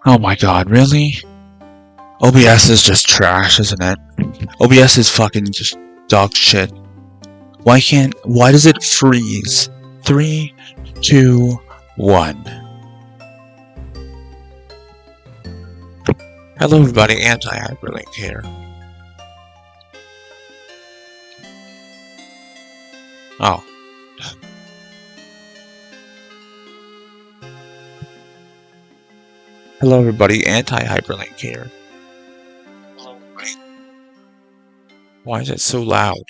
Oh my god, really? OBS is just trash, isn't it? OBS is fucking just dog shit. Why does it freeze? 3, 2, 1. Hello everybody, Anti-HyperLinkLive here. Oh. Hello everybody, Anti-HyperLinkLive here. Hello everybody. Why is it so loud?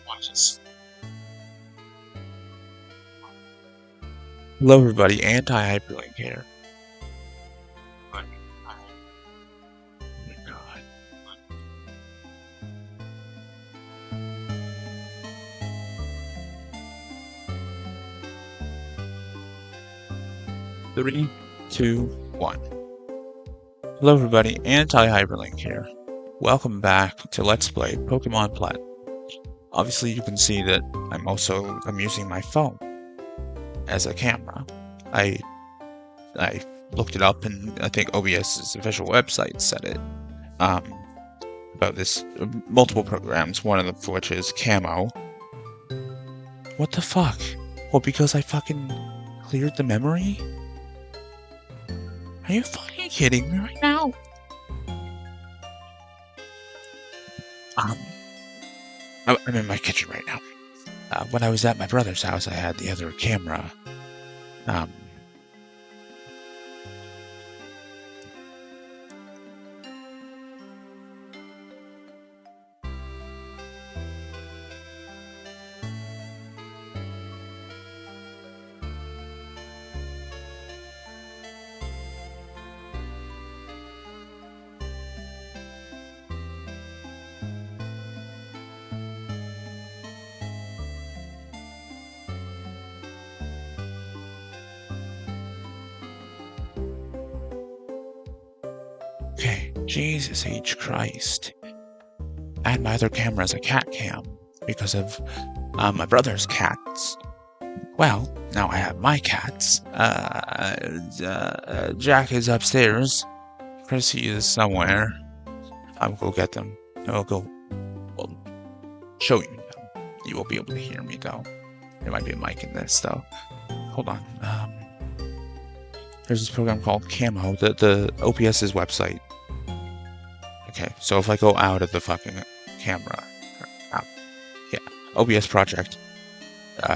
Why is this? Hello everybody, Anti-HyperLinkLive here. Oh my god. 3, 2, 1. Hello everybody, Anti-HyperLinkLive here. Welcome back to Let's Play Pokémon Platinum. Obviously you can see that I'm using my phone as a camera. I looked it up and I think OBS's official website said it. About this, multiple programs, one of which is Camo. What the fuck? Well, because I fucking cleared the memory? Are you fucking kidding me right now? I'm in my kitchen right now. When I was at my brother's house, I had the other camera. Okay, Jesus H. Christ. I had my other camera as a cat cam because of my brother's cats. Well, now I have my cats. Jack is upstairs. Chrissy is somewhere. I will go get them. I'll show you them. You will be able to hear me though. There might be a mic in this though. Hold on. There's this program called Camo, the OBS's website. Okay, so if I go out of the fucking camera, OBS project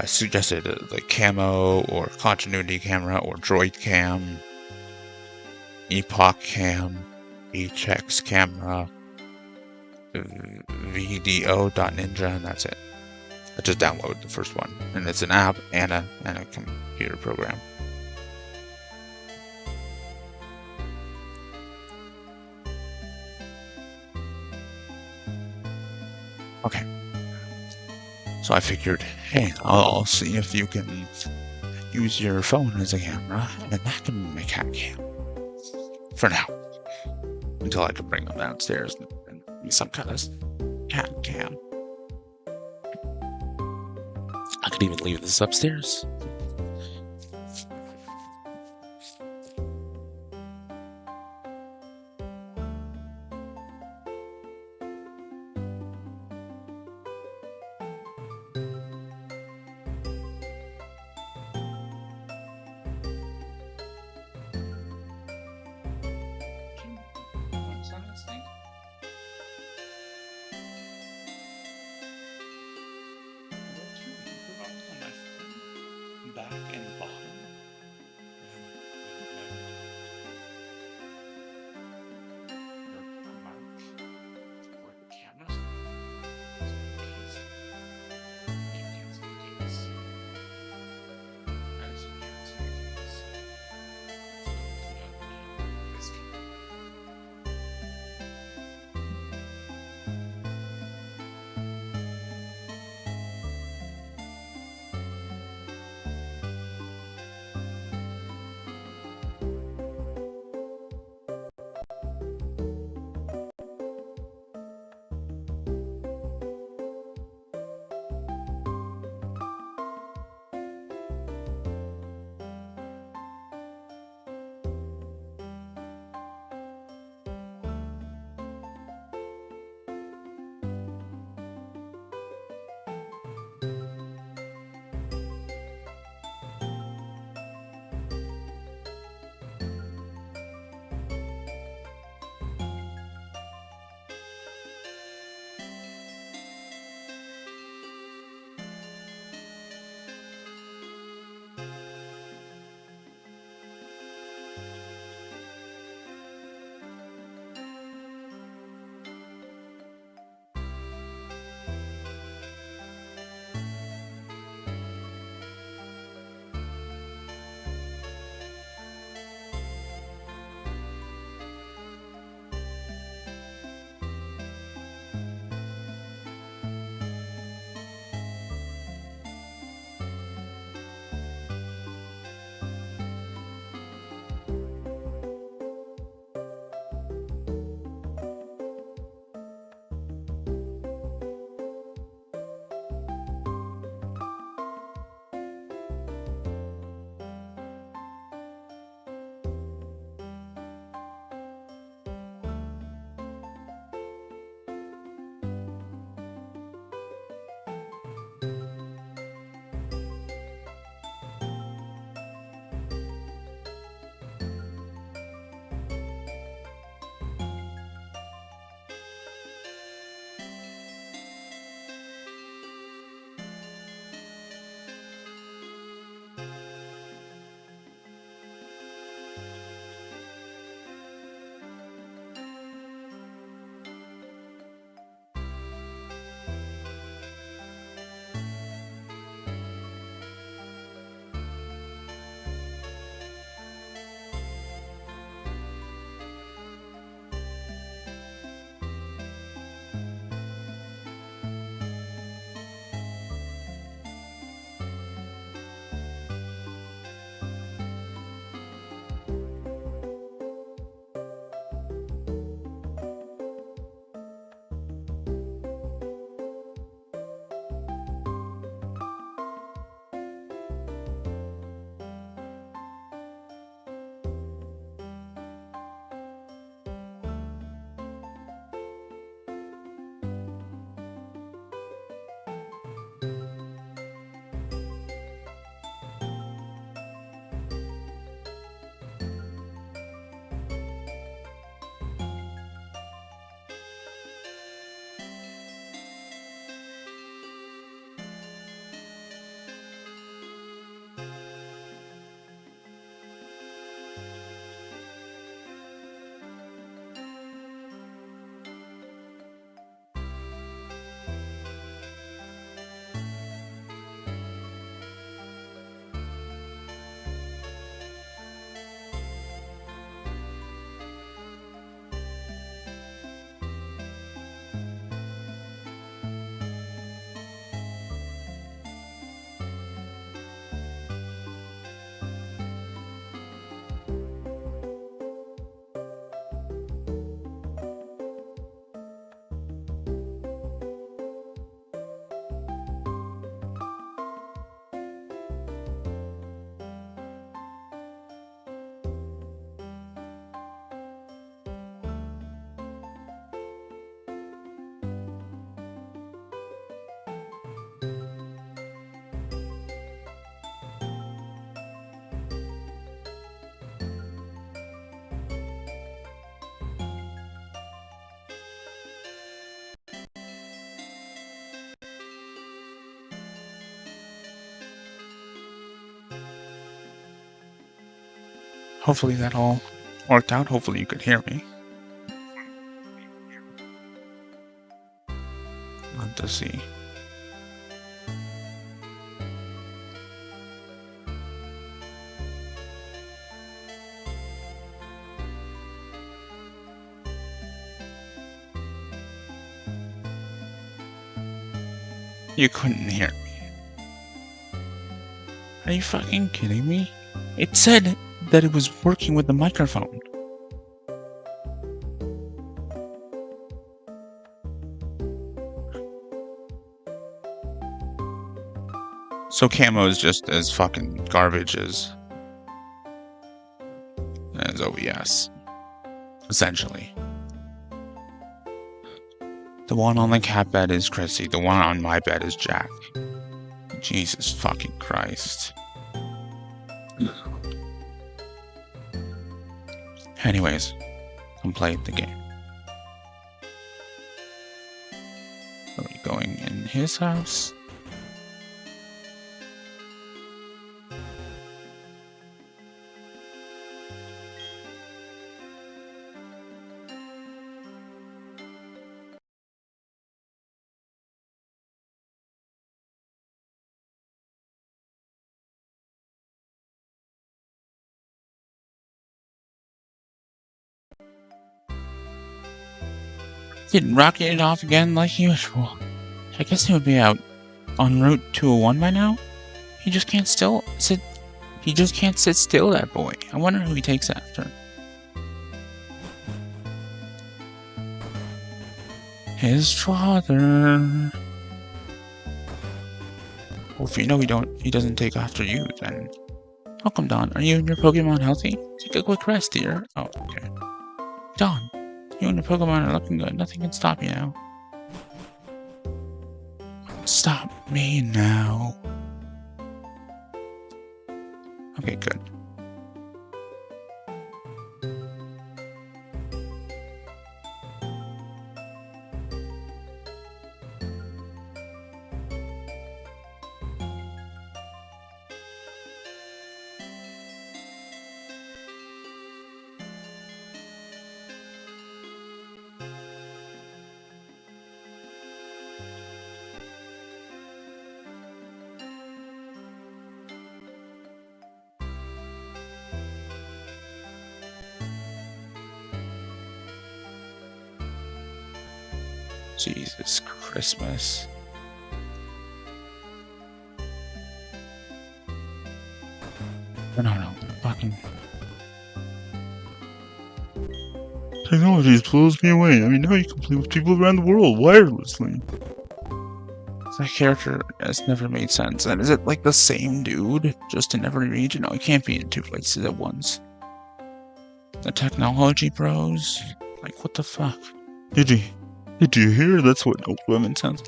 suggested like Camo or Continuity Camera or Droid Cam, Epoch Cam, HX Camera, VDO.ninja, and that's it. I just downloaded the first one, and it's an app and a computer program. Okay. So I figured, hey, I'll see if you can use your phone as a camera, and that can be my cat cam. For now. Until I can bring them downstairs and be some kind of cat cam. I could even leave this upstairs. Hopefully that all worked out. Hopefully you could hear me. Let's see. You couldn't hear me. Are you fucking kidding me? It said that it was working with the microphone. So camo is just as fucking garbage as OBS, essentially. The one on the cat bed is Chrissy. The one on my bed is Jack. Jesus fucking Christ. Anyways, come play the game. Are we going in his house? Didn't rocket it off again like usual. I guess he would be out on Route 201 by now. He just can't sit still, that boy. I wonder who he takes after. His father. Well, if you know he doesn't take after you, then welcome, Don. Are you and your Pokemon healthy? Take a quick rest, dear. Oh, okay. Don. You and your Pokemon are looking good. Nothing can stop you now. Stop me now. Okay, good. Jesus Christmas. No, fucking... Technology blows me away. I mean, now you can play with people around the world wirelessly. That character has never made sense. And is it like the same dude, just in every region? No, he can't be in two places at once. The technology bros? Like, what the fuck? Did you hear? That's what old women sound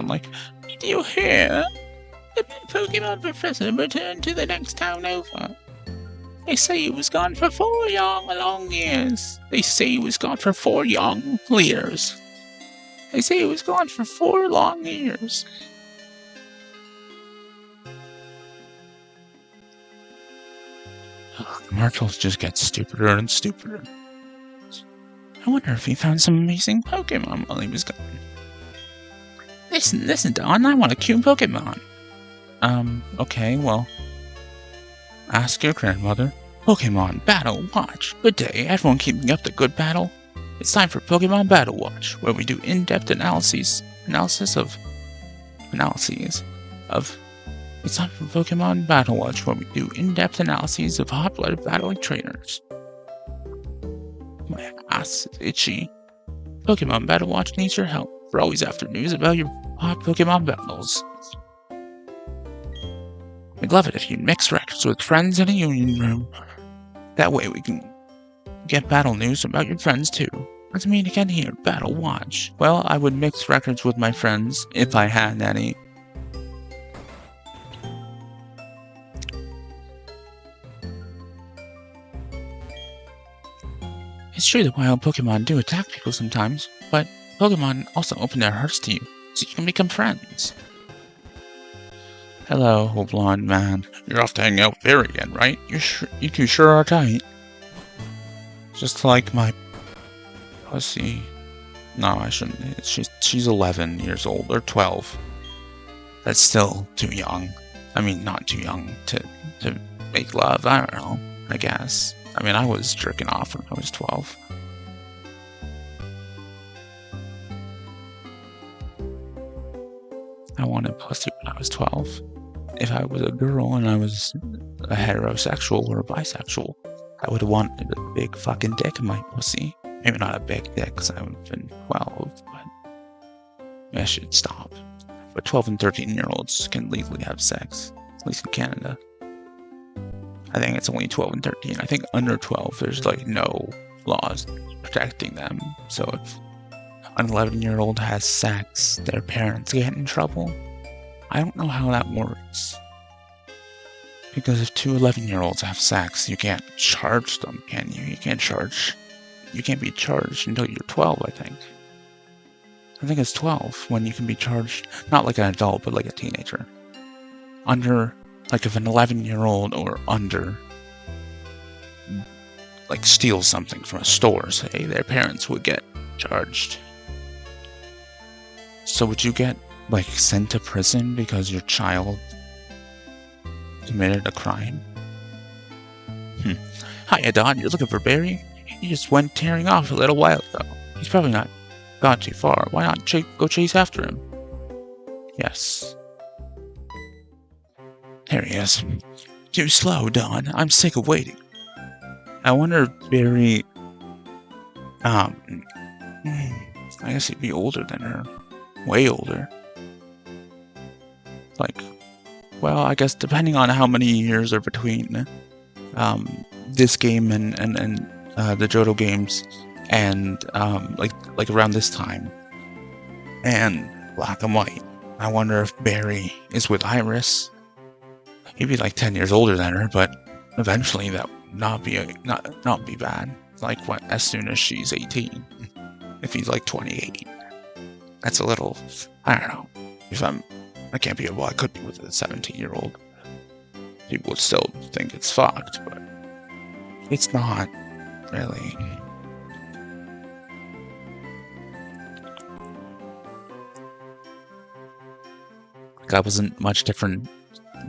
like. Did you hear? The Pokemon Professor returned to the next town over. They say he was gone for 4 long years. They say he was gone for 4 long years. They say he was gone for 4 long years. Commercials just get stupider and stupider. I wonder if he found some amazing Pokemon while he was gone. Listen, Don, I want a cute Pokemon. Okay, well... Ask your grandmother. Pokemon Battle Watch. Good day, everyone keeping up the good battle? It's time for Pokemon Battle Watch, where we do in-depth analyses of hot-blooded battling trainers. My ass is itchy. Pokemon Battle Watch needs your help. We're always after news about your hot Pokemon battles. We'd love it if you mix records with friends in a union room. That way we can get battle news about your friends too. Let's meet again here, Battle Watch. Well, I would mix records with my friends if I had any. It's true that wild Pokemon do attack people sometimes, but Pokemon also open their hearts to you, so you can become friends. Hello, old blonde man. You're off to hang out with Barry again, right? You two sure are tight. Just like my pussy. No, I shouldn't. She's 11 years old, or 12. That's still too young. I mean, not too young to make love. I don't know, I guess. I mean, I was jerking off when I was 12. I wanted pussy when I was 12. If I was a girl and I was a heterosexual or a bisexual, I would have wanted a big fucking dick in my pussy. Maybe not a big dick, because I would have been 12, but I should stop. But 12 and 13-year-olds can legally have sex, at least in Canada. I think it's only 12 and 13. I think under 12, there's like no laws protecting them. So if an 11-year-old has sex, their parents get in trouble. I don't know how that works. Because if two 11-year-olds have sex, you can't charge them, can you? You can't be charged until you're 12, I think. I think it's 12 when you can be charged, not like an adult, but like a teenager. Under, like if an 11-year-old or under, like steals something from a store, say, their parents would get charged. So would you get, like, sent to prison because your child committed a crime? Hiya, Don, you're looking for Barry? He just went tearing off a little while ago. He's probably not gone too far. Why not go chase after him? Yes. There he is. Too slow, Don. I'm sick of waiting. I wonder if Barry... I guess he'd be older than her. Way older. Like, well, I guess depending on how many years are between this game and the Johto games, and like around this time, and Black and White. I wonder if Barry is with Iris. He'd be like 10 years older than her, but eventually that would not be bad. Like what? As soon as she's 18, if he's like 28, that's a little. I don't know. I can't be. Well, I could be with a 17-year-old. People would still think it's fucked, but it's not really. I wasn't much different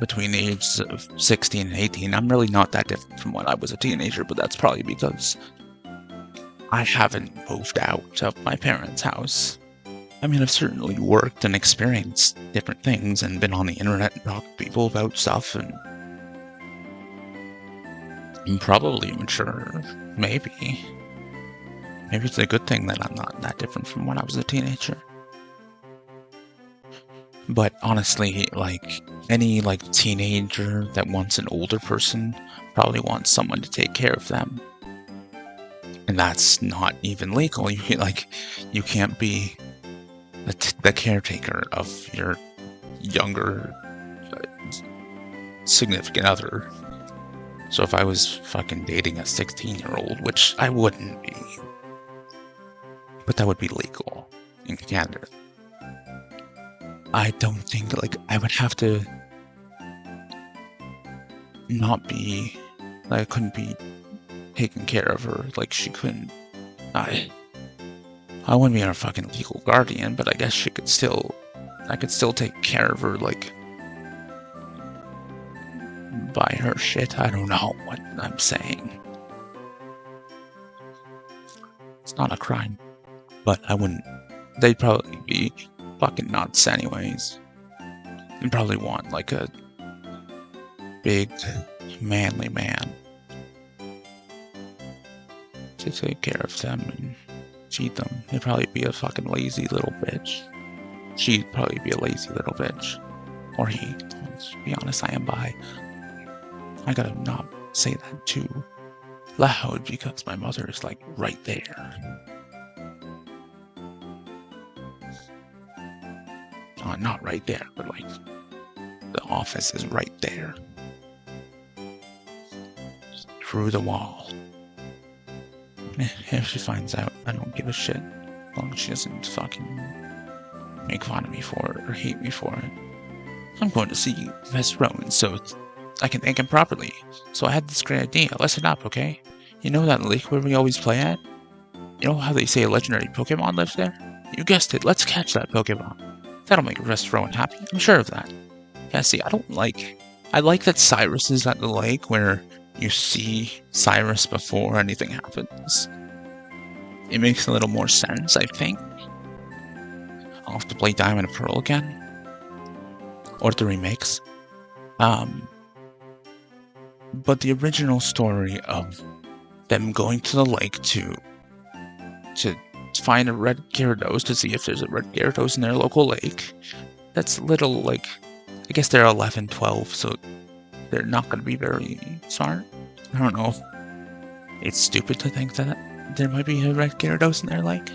between the ages of 16 and 18. I'm really not that different from when I was a teenager, but that's probably because I haven't moved out of my parents' house. I mean, I've certainly worked and experienced different things and been on the internet and talked to people about stuff, and I'm probably mature. Maybe it's a good thing that I'm not that different from when I was a teenager. But honestly, like, any, like, teenager that wants an older person probably wants someone to take care of them. And that's not even legal. You can't be the caretaker of your younger significant other. So if I was fucking dating a 16-year-old, which I wouldn't be, but that would be legal in Canada. I don't think, like, I would have to not be, like, I couldn't be taking care of her, like, she couldn't, I wouldn't be her fucking legal guardian, but I guess I could still take care of her, like, buy her shit. I don't know what I'm saying. It's not a crime, but I wouldn't, they'd probably be fucking nuts anyways. You probably want like a big manly man to take care of them and feed them. He'd probably be a fucking lazy little bitch. She'd probably be a lazy little bitch. Or he. To be honest, I am bi. I gotta not say that too loud because my mother is like right there. Not right there, but like the office is right there. Through the wall. If she finds out, I don't give a shit. As long as she doesn't fucking make fun of me for it or hate me for it. I'm going to see Professor Rowan so I can thank him properly. So I had this great idea. Listen up, okay? You know that lake where we always play at? You know how they say a legendary Pokemon lives there? You guessed it, let's catch that Pokemon. That'll make Professor Rowan happy, I'm sure of that. Yeah, see, I like that Cyrus is at the lake where you see Cyrus before anything happens. It makes a little more sense, I think. I'll have to play Diamond and Pearl again. Or the remakes. But the original story of them going to the lake to find a red Gyarados to see if there's a red Gyarados in their local lake. That's little, like, I guess they're 11, 12, so they're not going to be very smart. I don't know. It's stupid to think that there might be a red Gyarados in their lake.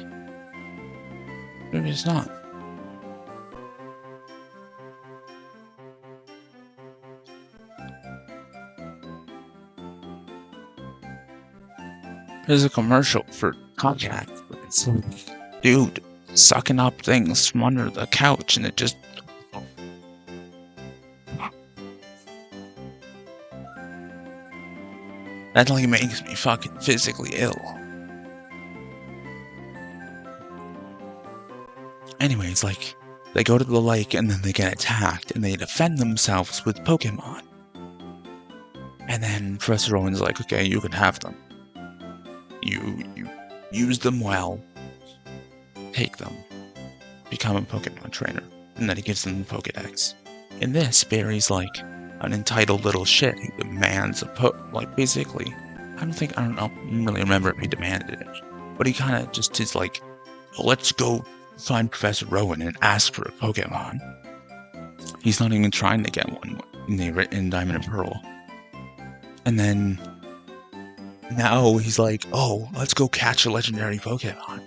Maybe it's not. There's a commercial for Contact. It's dude sucking up things from under the couch, and it just. That like makes me fucking physically ill. Anyways, like, they go to the lake and then they get attacked and they defend themselves with Pokemon. And then Professor Owen's like, okay, you can have them. You use them well. Take them. Become a Pokemon trainer. And then he gives them the Pokedex. In this, Barry's like an entitled little shit who demands basically. I don't really remember if he demanded it. But he kind of just is like, well, let's go find Professor Rowan and ask for a Pokemon. He's not even trying to get one in Diamond and Pearl. And then now he's like, oh, let's go catch a legendary Pokemon.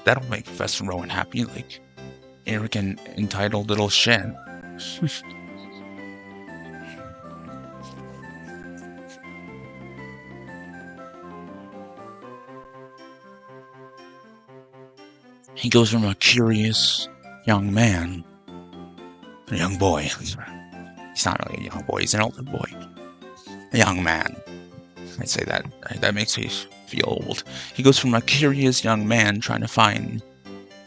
That'll make Professor Rowan happy, like arrogant, entitled little shit. He goes from a curious young man, a young boy. He's not really a young boy, he's an older boy. A young man. I'd say that makes me feel old. He goes from a curious young man trying to find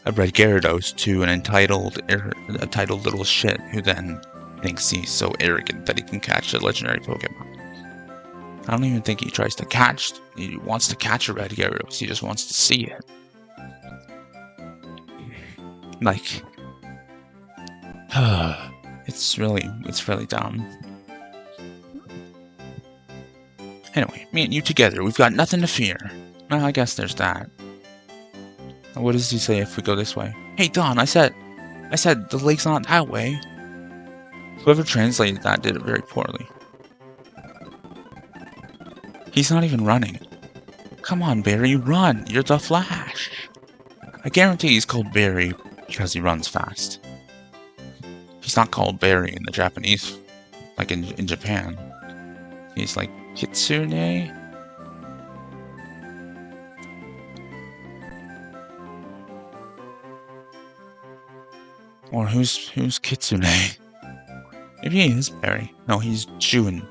a red Gyarados to an entitled little shit who then thinks he's so arrogant that he can catch a legendary Pokemon. I don't even think he wants to catch a red Gyarados, he just wants to see it. Like, it's really dumb. Anyway, me and you together, we've got nothing to fear. Well, I guess there's that. What does he say if we go this way? Hey, Don, I said the lake's not that way. Whoever translated that did it very poorly. He's not even running. Come on, Barry, run! You're the Flash! I guarantee he's called Barry because he runs fast. He's not called Barry in the Japanese, like in Japan. He's like Kitsune? Or who's Kitsune? Maybe he is Barry. No, he's June.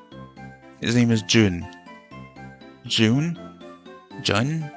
His name is June. June? Jun?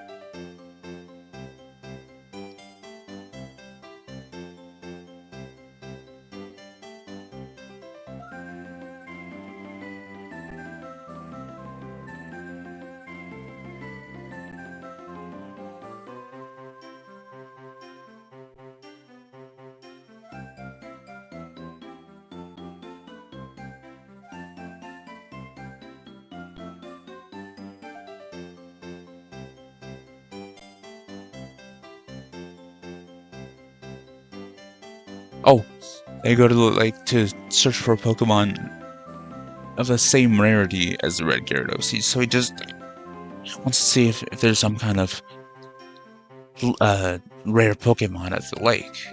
Oh, they go to the lake to search for a Pokemon of the same rarity as the red Gyarados. So he just wants to see if there's some kind of rare Pokemon at the lake.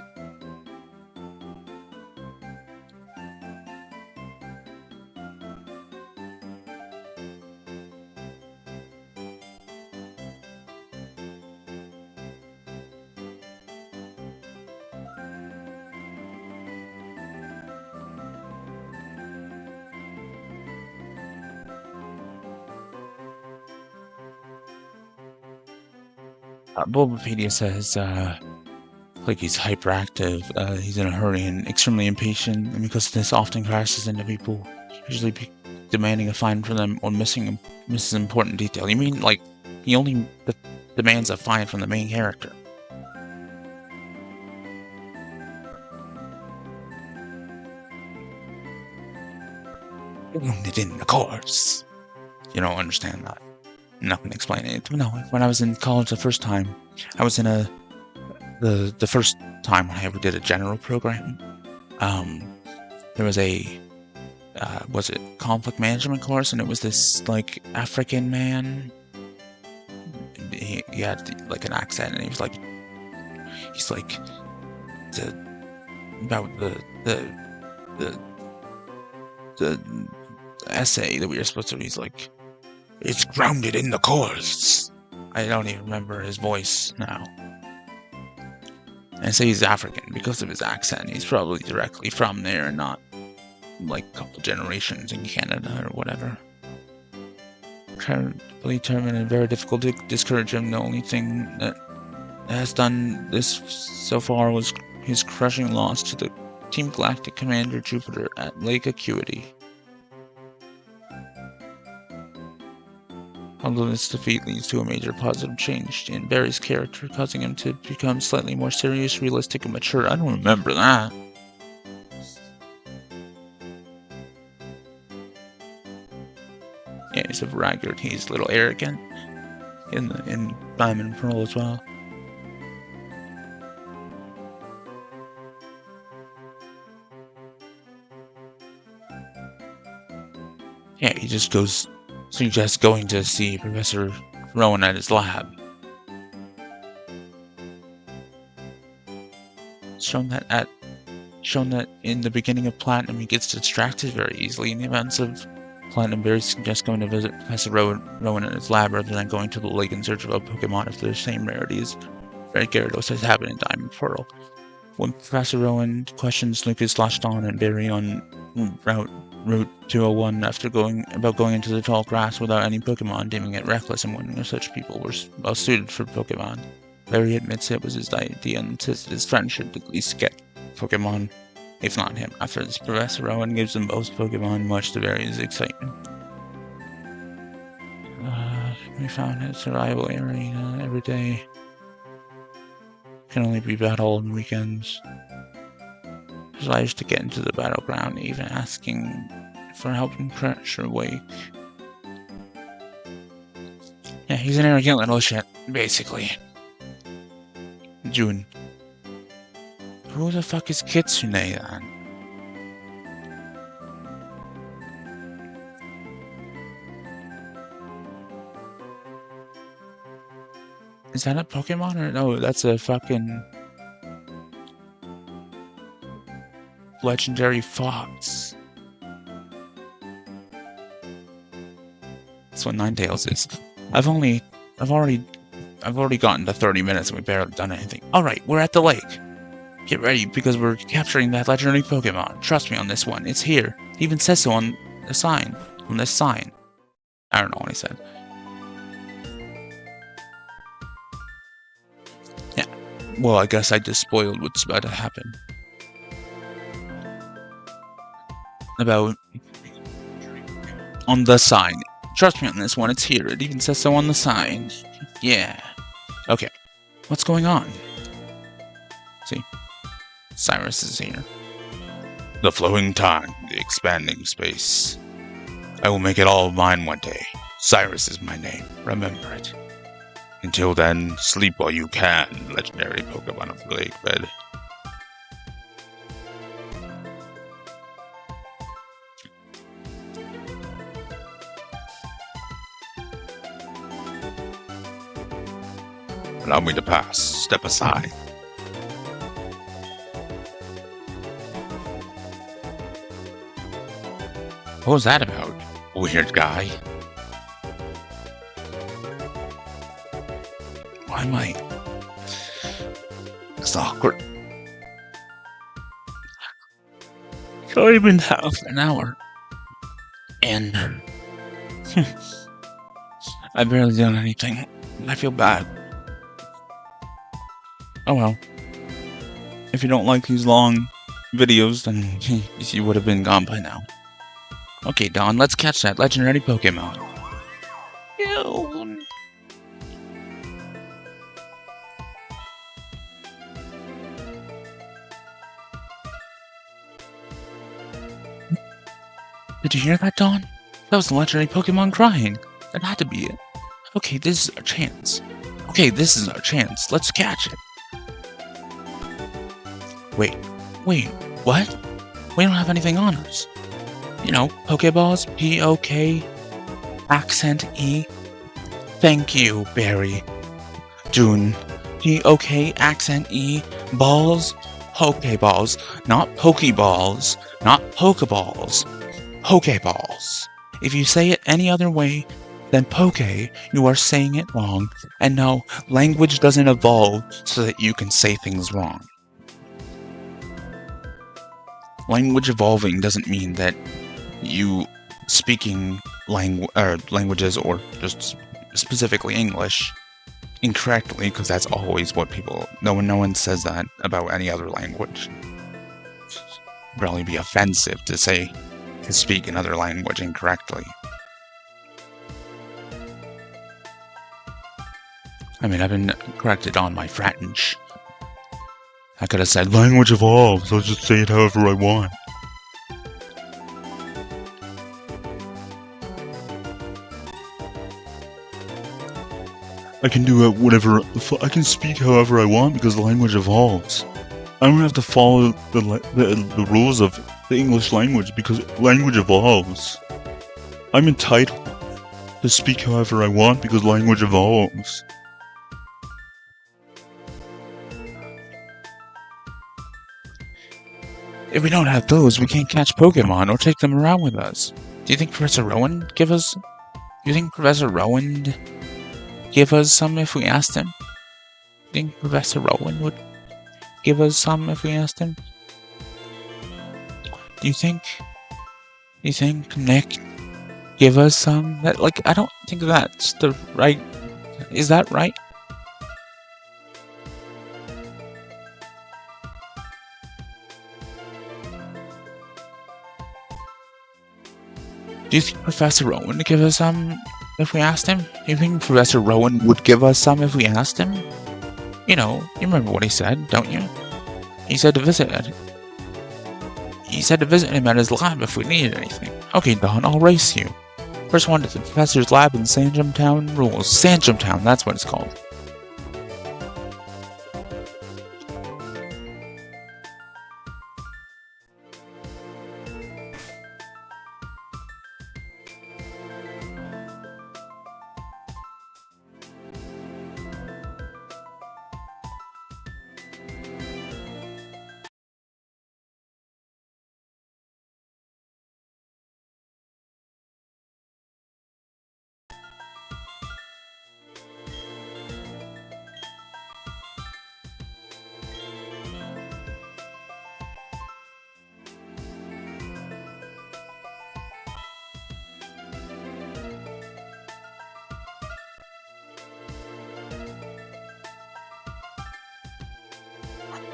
Bulbapedia says, like he's hyperactive, he's in a hurry and extremely impatient, and because this often crashes into people, usually demanding a fine for them or misses important detail. You mean, like, he only demands a fine from the main character? Wounded in the course. You don't understand that. I'm not gonna explain it. No, when I was in college the first time, I was in the first time when I ever did a general program. There was a was it conflict management course, and it was this like African man. He had like an accent, and he's like about the essay that we were supposed to read. He's like, it's grounded in the course. I don't even remember his voice now. And I say he's African because of his accent. He's probably directly from there and not like a couple generations in Canada or whatever. Terribly determined and very difficult to discourage him. The only thing that has done this so far was his crushing loss to the Team Galactic Commander Jupiter at Lake Acuity. Although this defeat leads to a major positive change in Barry's character, causing him to become slightly more serious, realistic, and mature. I don't remember that. Yeah, he's a braggart. He's a little arrogant in Diamond and Pearl as well. Yeah, he just suggests going to see Professor Rowan at his lab. Shown that in the beginning of Platinum, he gets distracted very easily. In the events of Platinum, Barry suggests going to visit Professor Rowan at his lab rather than going to the lake in search of a Pokemon of the same rarity as Red Gyarados has happened in Diamond Pearl. When Professor Rowan questions Lucas, Lashton, and Barry on Route 201 after going into the tall grass without any Pokemon, deeming it reckless and wondering if such people were well suited for Pokemon, Barry admits it was his idea and insists that his friend should at least get Pokemon, if not him. After this, Professor Rowan gives them both Pokemon, much to Barry's excitement. We found a survival area every day. Can only be battled on weekends. Desires to get into the battleground, even asking for help in crash or wake. Yeah, he's an arrogant little shit, basically. June. Who the fuck is Kitsune then? Is that a Pokemon or no? That's a fucking legendary fox. That's what Ninetales is. I've already gotten to 30 minutes and we've barely done anything. Alright, we're at the lake. Get ready because we're capturing that legendary Pokemon. Trust me on this one. It's here. It even says so on the sign. On this sign. I don't know what he said. Yeah. Well, I guess I just spoiled what's about to happen. About on the sign. Trust me on this one, it's here. It even says so on the sign. Yeah. Okay. What's going on? See? Cyrus is here. The flowing time, the expanding space. I will make it all mine one day. Cyrus is my name. Remember it. Until then, sleep while you can, legendary Pokemon of the lake bed. Allow me to pass. Step aside. What was that about? Weird guy. Why am I... It's awkward. It's only been half an hour. And... I've barely done anything. I feel bad. Oh well. If you don't like these long videos, then you would have been gone by now. Okay, Dawn, let's catch that legendary Pokemon. Ew. Did you hear that, Dawn? That was the legendary Pokemon crying. That had to be it. Okay, this is our chance. Let's catch it. Wait, what? We don't have anything on us. You know, Pokeballs, P-O-K, accent E. Thank you, Barry. June, P-O-K, accent E, balls, Pokeballs, not Pokeballs, not Pokeballs, Pokeballs. If you say it any other way than Poke, you are saying it wrong, and no, language doesn't evolve so that you can say things wrong. Language evolving doesn't mean that you speaking languages, or just specifically English, incorrectly, because that's always what people... No one says that about any other language. It'd probably be offensive to speak another language incorrectly. I mean, I've been corrected on my French. I could have said, language evolves, I'll just say it however I want. I can do whatever, I can speak however I want because the language evolves. I don't have to follow the rules of the English language because language evolves. I'm entitled to speak however I want because language evolves. If we don't have those, we can't catch Pokemon or take them around with us. Do you think Professor Rowan would give us some if we asked him? Do you think Professor Rowan would give us some if we asked him? Do you think Nick give us some? I don't think that's the right... Is that right? Do you think Professor Rowan would give us some if we asked him? Do you think Professor Rowan would give us some if we asked him? You know, you remember what he said, don't you? He said to visit him at his lab if we needed anything. Okay, Dawn, I'll race you. First one to the professor's lab in Sandgem Town rules. Sandgem Town, that's what it's called.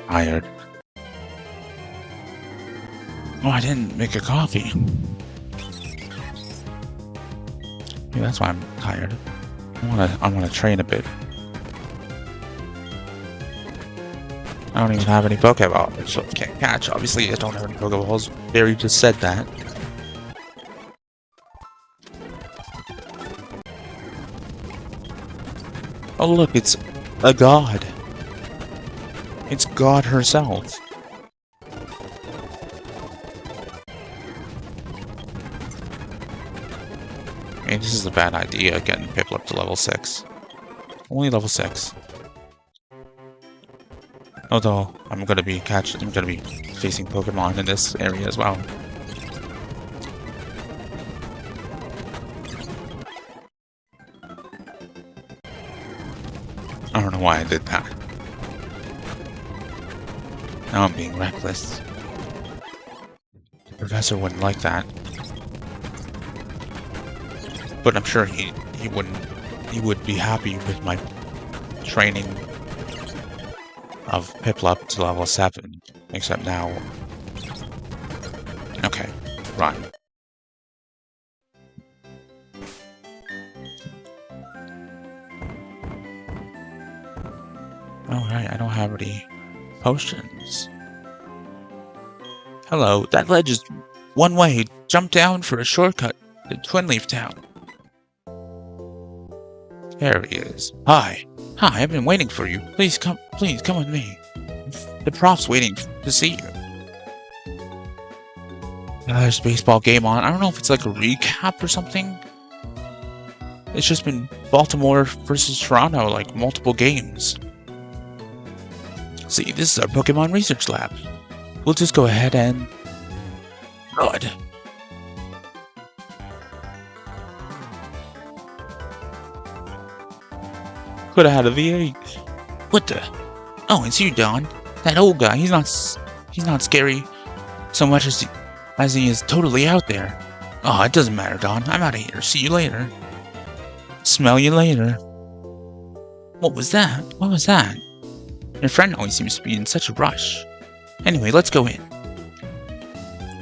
Tired. Oh, I didn't make a coffee. Maybe that's why I'm tired. I wanna train a bit. I don't even have any Pokeballs, so I can't catch. Obviously, I don't have any Pokeballs. Barry just said that. Oh look, it's a god. It's God herself. I mean, this is a bad idea, getting Piplup up to level 6. Only level 6. Although, I'm gonna be facing Pokemon in this area as well. I don't know why I did that. Now I'm being reckless. The professor wouldn't like that. But I'm sure he would be happy with my training of Piplup to level 7, except now... Okay, run. Alright, I don't have any potions. Hello, that ledge is one way. Jump down for a shortcut to Twinleaf Town. There he is. Hi, I've been waiting for you. Please come with me. The prof's waiting to see you. There's a baseball game on. I don't know if it's like a recap or something. It's just been Baltimore versus Toronto, like multiple games. See, this is our Pokemon Research Lab. We'll just go ahead and... Good. Could have had a V8. What the? Oh, it's you, Don. That old guy. He's not scary so much as he is totally out there. Oh, it doesn't matter, Don. I'm out of here. See you later. Smell you later. What was that? What was that? Your friend always seems to be in such a rush. Anyway, let's go in.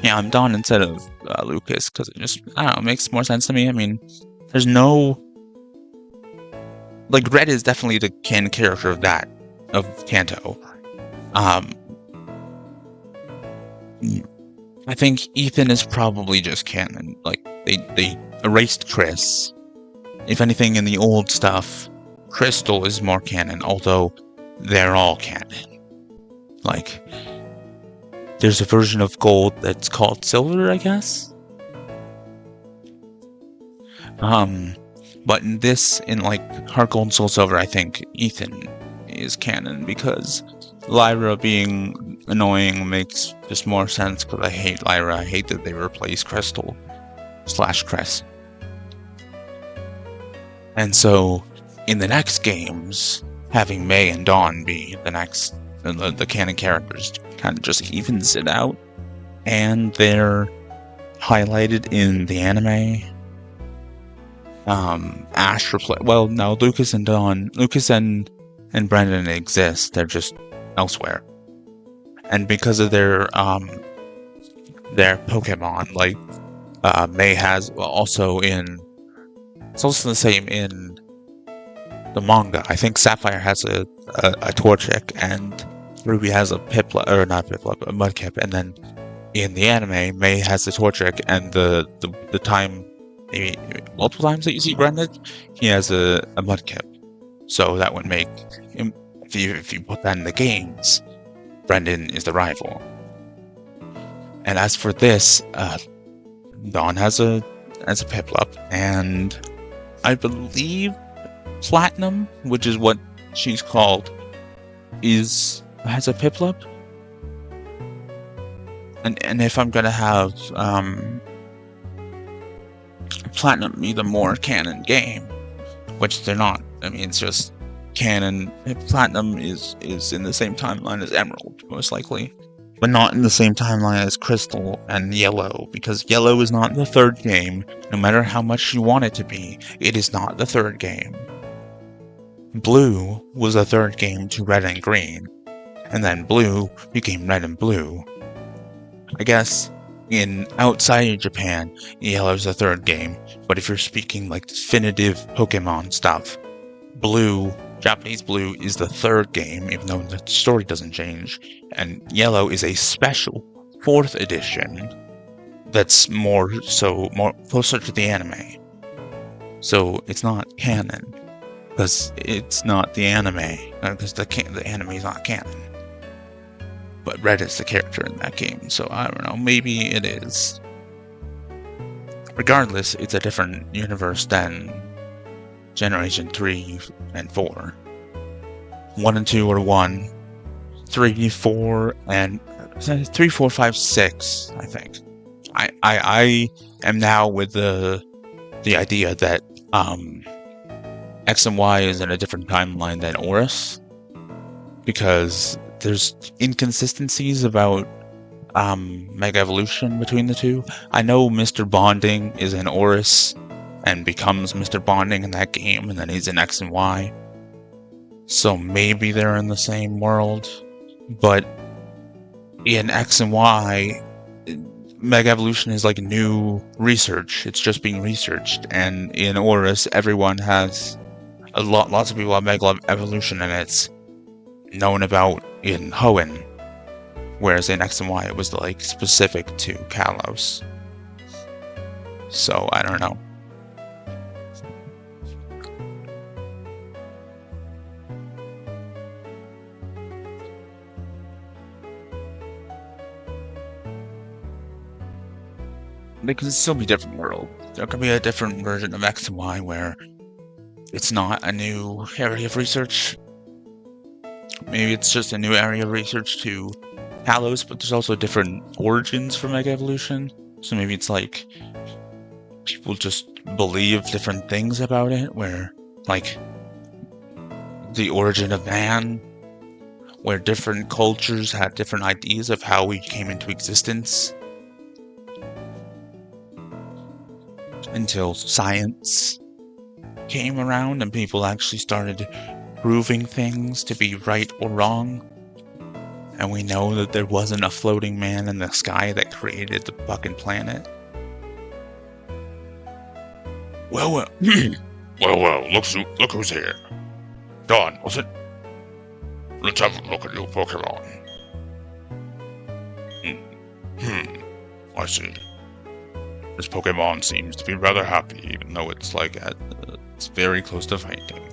Yeah, I'm Don instead of Lucas, because it just, I don't know, it makes more sense to me. I mean, there's no... Like, Red is definitely the canon character of that, of Kanto. I think Ethan is probably just canon. Like, they erased Chris. If anything, in the old stuff, Crystal is more canon, although they're all canon. Like, there's a version of Gold that's called Silver, I guess? But in like Heart Gold and Soul Silver, I think Ethan is canon because Lyra being annoying makes just more sense because I hate Lyra. I hate that they replace Crystal / Chris. And so, in the next games, having May and Dawn be the canon characters kind of just evens it out. And they're highlighted in the anime. Ash well, no, Lucas and Brendan exist. They're just elsewhere. And because of their Pokemon, like May has also it's also the same in the manga. I think Sapphire has a Torchic and Ruby has a Piplup, or not Piplup, a Mudkip, and then in the anime, May has the Torchic, and the time, maybe multiple times that you see Brendan, he has a Mudkip. So that would make him, if you put that in the games, Brendan is the rival. And as for this, Dawn has a Piplup, and I believe Platinum, which is what she's called, has a Piplup. And if I'm gonna have Platinum be the more canon game, which they're not. I mean, it's just canon. Platinum is in the same timeline as Emerald, most likely, but not in the same timeline as Crystal and Yellow, because Yellow is not the third game. No matter how much you want it to be, it is not the third game. Blue was the third game to Red and Green, and then Blue became Red and Blue. I guess outside of Japan, Yellow's the third game, but if you're speaking like definitive Pokemon stuff, Japanese Blue is the third game, even though the story doesn't change, and Yellow is a special 4th edition that's more closer to the anime. So it's not canon, because it's not the anime, because the anime is not canon. But Red is the character in that game, so I don't know, maybe it is. Regardless, it's a different universe than Generation 3 and 4. 1 and 2 are 1. 3, 4, and 3, 4, 5, 6, I think. I am now with the idea that X and Y is in a different timeline than Oris, because there's inconsistencies about Mega Evolution between the two. I know Mr. Bonding is in Oris and becomes Mr. Bonding in that game, and then he's in X and Y. So maybe they're in the same world, but in X and Y, Mega Evolution is like new research. It's just being researched, and in Oris, everyone has lots of people have Mega Evolution, and it's known about in Hoenn. Whereas in X and Y, it was like specific to Kalos. So I don't know. There can still be different worlds. There could be a different version of X and Y where it's not a new area of research. Maybe it's just a new area of research to Kalos, but there's also different origins for Mega Evolution. So maybe it's like people just believe different things about it, where like the origin of man, where different cultures had different ideas of how we came into existence. Until science came around and people actually started proving things to be right or wrong. And we know that there wasn't a floating man in the sky that created the fucking planet. Well, well, look who's here. Dawn, was it? Let's have a look at your Pokemon. I see. This Pokemon seems to be rather happy, even though it's like it's very close to fainting.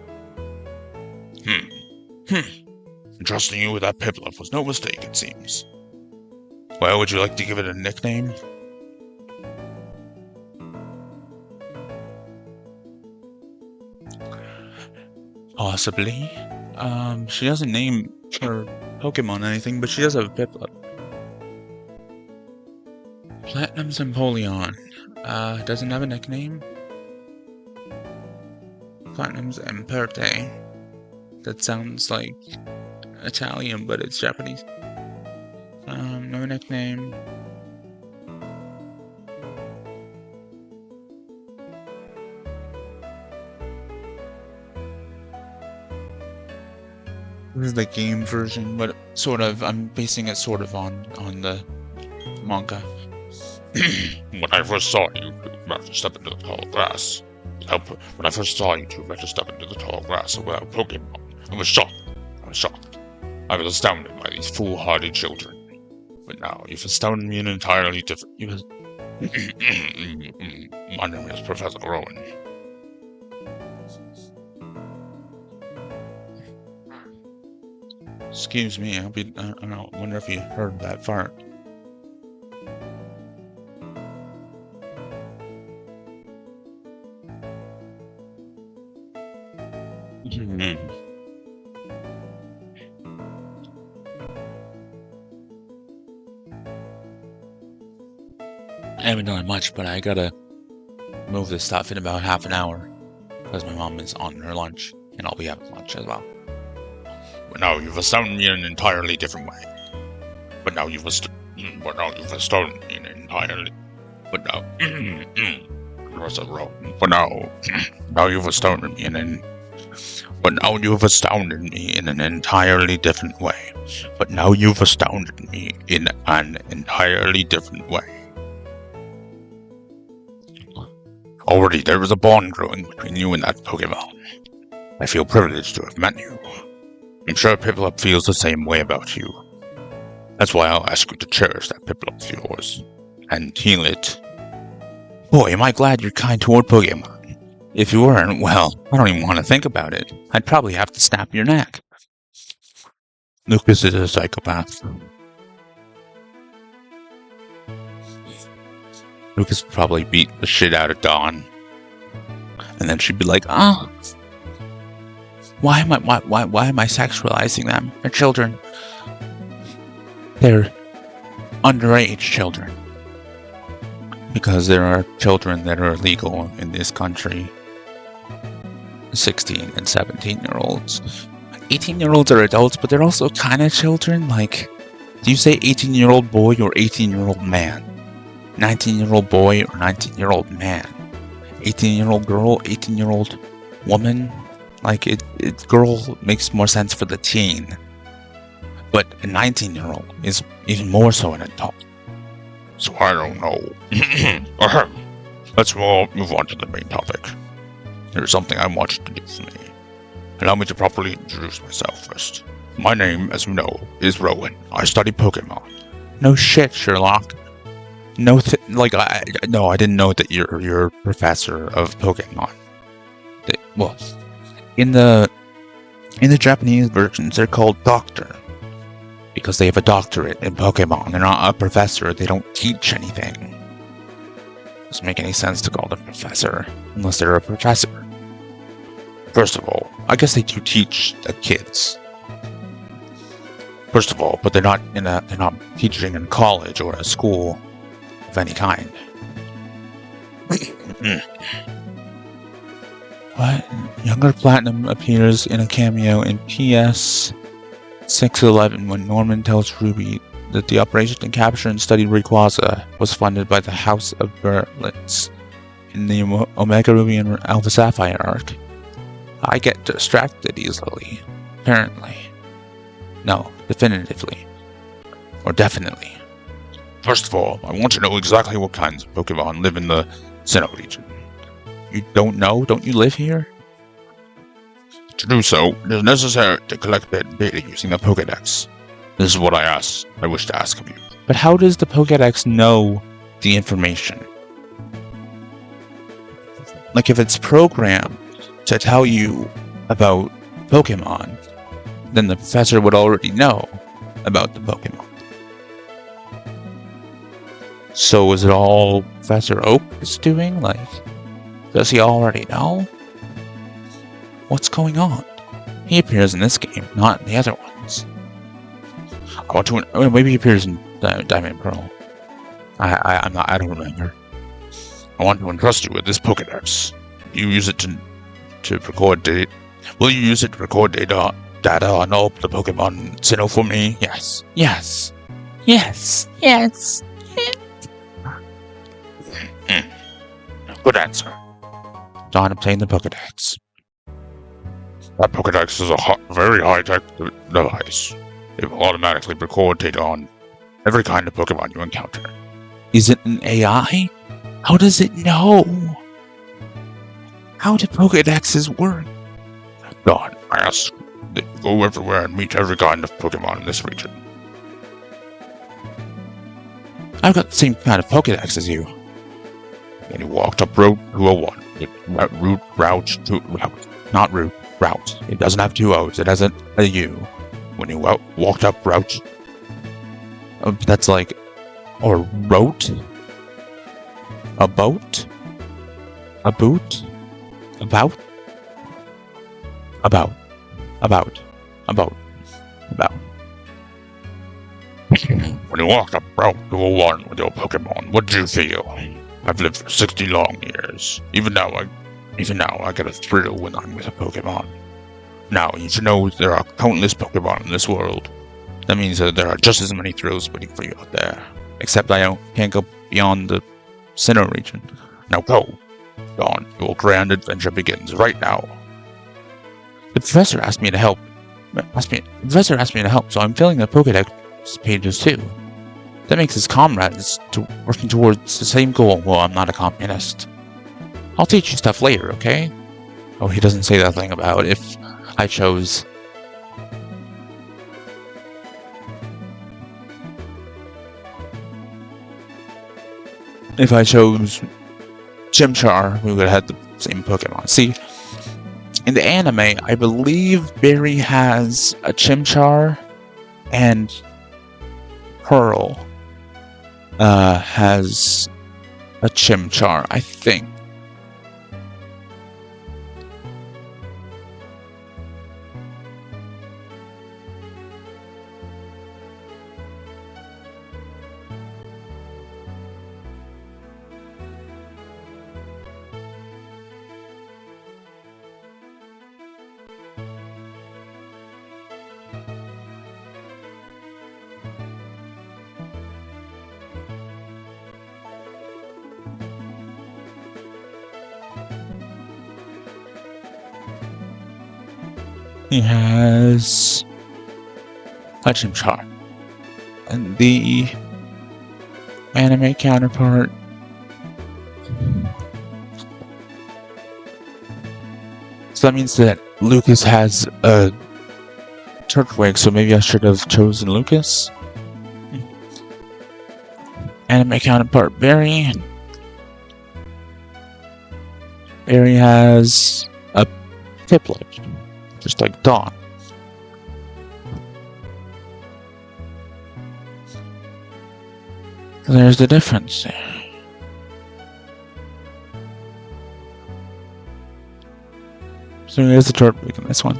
Trusting you with that Piplup was no mistake, it seems. Well, would you like to give it a nickname? Possibly. She doesn't name her Pokemon anything, but she does have a Piplup. Platinum's Empoleon. Doesn't have a nickname. Platinum's Emperte. That sounds like Italian, but it's Japanese. No nickname. This is the game version, but sort of, I'm basing it sort of on the manga. When I first saw you about to step into the tall grass, when I first saw you two about to step into the tall grass without Pokemon, I was shocked. I was astounded by these foolhardy children. But now you've astounded me in an entirely different. My name is Professor Rowan. Excuse me, I wonder if you heard that fart. I haven't done much, but I gotta move this stuff in about half an hour because my mom is on her lunch, and I'll be having lunch as well. But now you've astounded me in an entirely different way. But now you've astounded me in an entirely. But now, now you've astounded me in an. But now you've astounded me in an entirely different way. But now you've astounded me in an entirely different way. Already there is a bond growing between you and that Pokemon. I feel privileged to have met you. I'm sure Piplup feels the same way about you. That's why I'll ask you to cherish that Piplup of yours and heal it. Boy, am I glad you're kind toward Pokemon. If you weren't, well, I don't even want to think about it. I'd probably have to snap your neck. Lucas is a psychopath. Lucas would probably beat the shit out of Dawn. And then she'd be like, why am I sexualizing them? They're children. They're underage children. Because there are children that are illegal in this country. 16 and 17-year-olds. 18-year-olds are adults, but they're also kind of children. Like, do you say 18-year-old boy or 18-year-old man? 19-year-old boy or 19-year-old man? 18-year-old girl, 18-year-old woman? Like, girl makes more sense for the teen. But a 19-year-old is even more so an adult. So I don't know. Let's move on to the main topic. There's something I want you to do for me. Allow me to properly introduce myself first. My name, as you know, is Rowan. I study Pokemon. No shit, Sherlock. No, I didn't know that you're a professor of Pokemon. Well, in the Japanese versions, they're called doctor because they have a doctorate in Pokemon. They're not a professor. They don't teach anything. Doesn't make any sense to call them professor unless they're a professor. First of all, I guess they do teach the kids. First of all, but they're not teaching in college or a school of any kind. What? Younger Platinum appears in a cameo in PS 611 when Norman tells Ruby that the operation to capture and study Rayquaza was funded by the House of Berlitz in the Omega Ruby and Alpha Sapphire arc. I get distracted easily, apparently. No, definitively. Or definitely. First of all, I want to know exactly what kinds of Pokemon live in the Sinnoh region. You don't know? Don't you live here? To do so, it is necessary to collect that data using the Pokédex. This is what I wish to ask of you. But how does the Pokédex know the information? Like, if it's programmed to tell you about Pokemon, then the professor would already know about the Pokemon. So is it all Professor Oak is doing? Like, does he already know? What's going on? He appears in this game, not in the other ones. Maybe he appears in Diamond and Pearl. I don't remember. I want to entrust you with this Pokédex. You use it to record data. Will you use it to record data on all the Pokemon in Sinnoh for me? Yes. Yes. Yes. Yes. Good answer. Don obtained the Pokédex. That Pokédex is a very high-tech device. It will automatically record data on every kind of Pokemon you encounter. Is it an AI? How does it know? How do Pokédexes work? Don, I ask that you go everywhere and meet every kind of Pokemon in this region. I've got the same kind of Pokédex as you. And you walked up Route 201. Route. It doesn't have two O's. It has a U. When you walked up Route... that's like... Or wrote? A boat? A boot? About? About. When you walked up Route 201 with your Pokemon, what did you feel? I've lived for 60 long years. Even now, I get a thrill when I'm with a Pokemon. Now, you should know there are countless Pokemon in this world. That means that there are just as many thrills waiting for you out there. Except I can't go beyond the Sinnoh region. Now go. Dawn, your grand adventure begins right now. The professor asked me to help. So I'm filling the Pokédex pages too. That makes his comrades working towards the same goal. Well, I'm not a communist. I'll teach you stuff later, okay? Oh, he doesn't say that thing about if I chose... If I chose Chimchar, we would have had the same Pokemon. See, in the anime, I believe Barry has a Chimchar and Pearl has a Chimchar, I think. He has a Chimchar. And the anime counterpart so that means that Lucas has a Turtwig, so maybe I should have chosen Lucas. Anime counterpart Barry. Barry has a Piplup, just like Dawn. There's the difference there. So here's the Turtwig in this one.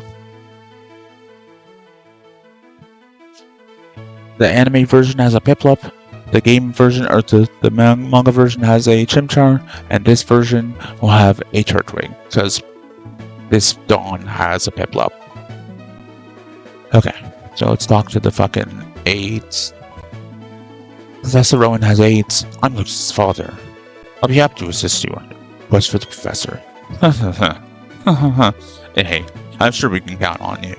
The anime version has a Piplup, the game version, or the manga version has a Chimchar, and this version will have a Turtwig, because this Dawn has a Piplup. Okay, so let's talk to the fucking aides. Professor Rowan has AIDS. I'm Lucas's father. I'll be happy to assist you on your quest for the professor. Hey, I'm sure we can count on you.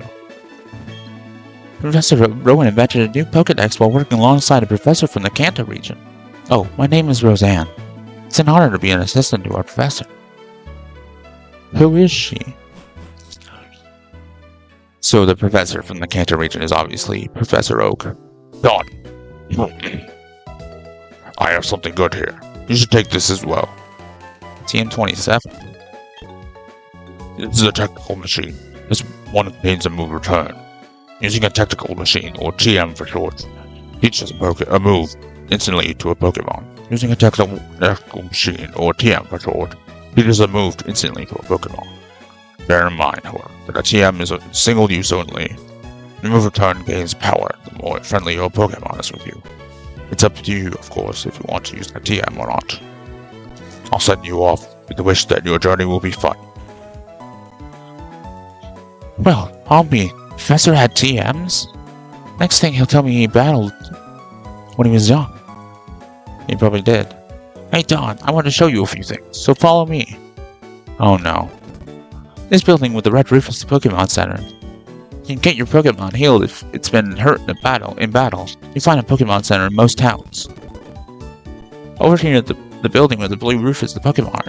Professor Rowan invented a new Pokédex while working alongside a professor from the Kanto region. Oh, my name is Roseanne. It's an honor to be an assistant to our professor. Who is she? So the professor from the Kanto region is obviously Professor Oak. Dawn. I have something good here. You should take this as well. TM27. This is a technical machine. This one contains a move return. Using a technical machine, or TM for short, teaches a move instantly to a Pokemon. Using a technical machine, or TM for short, teaches a move instantly to a Pokemon. Bear in mind, however, that a TM is a single use only. The move return gains power the more friendly your Pokemon is with you. It's up to you, of course, if you want to use a TM or not. I'll send you off with the wish that your journey will be fun. Well, I'll be. Professor had TMs? Next thing he'll tell me he battled when he was young. He probably did. Hey Dawn, I want to show you a few things, so follow me. Oh no. This building with the red roof is the Pokemon Center. You can get your Pokemon healed if it's been hurt in battle. You find a Pokemon Center in most towns. Over here at the building with the blue roof is the Pokemon.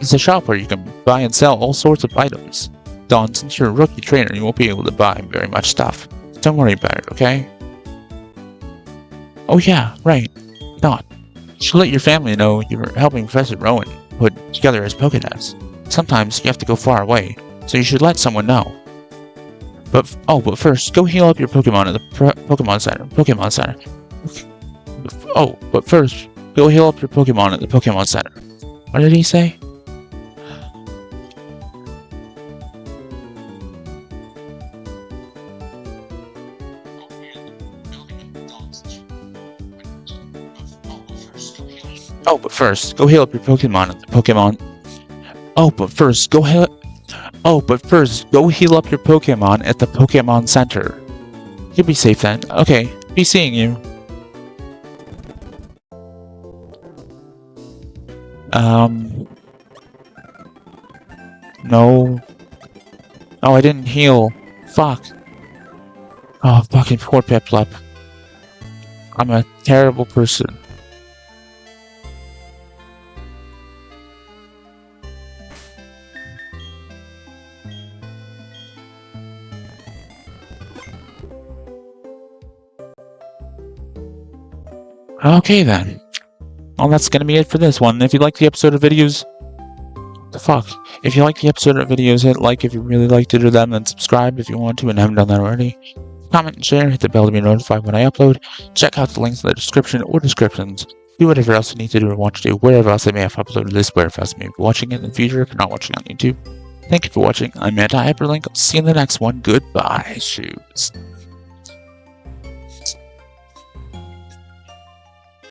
It's a shop where you can buy and sell all sorts of items. Dawn, since you're a rookie trainer, you won't be able to buy very much stuff. Don't worry about it, okay? Oh yeah, right. Dawn, you should let your family know you're helping Professor Rowan put together his Pokédex. Sometimes you have to go far away, so you should let someone know. But first, go heal up your Pokemon at the Pokemon Center. But first, go heal up your Pokemon at the Pokemon Center. What did he say? Oh, but first, go heal up your Pokemon at the Pokemon. Oh, but first, go heal up your Pokemon at the Pokemon Center. You'll be safe then. Okay, be seeing you. No. Oh, I didn't heal. Fuck. Oh, fucking poor Piplup. I'm a terrible person. Okay then. Well, that's gonna be it for this one. If you like the episode of videos, If you like the episode of videos, hit like if you really like to do that, and then subscribe if you want to and haven't done that already. Comment and share, hit the bell to be notified when I upload. Check out the links in the description or descriptions. Do whatever else you need to do or want to do, wherever else I may have uploaded this, wherever else I may be watching it in the future if you're not watching on YouTube. Thank you for watching. I'm Anti-HyperLink. I'll see you in the next one. Goodbye, shoes.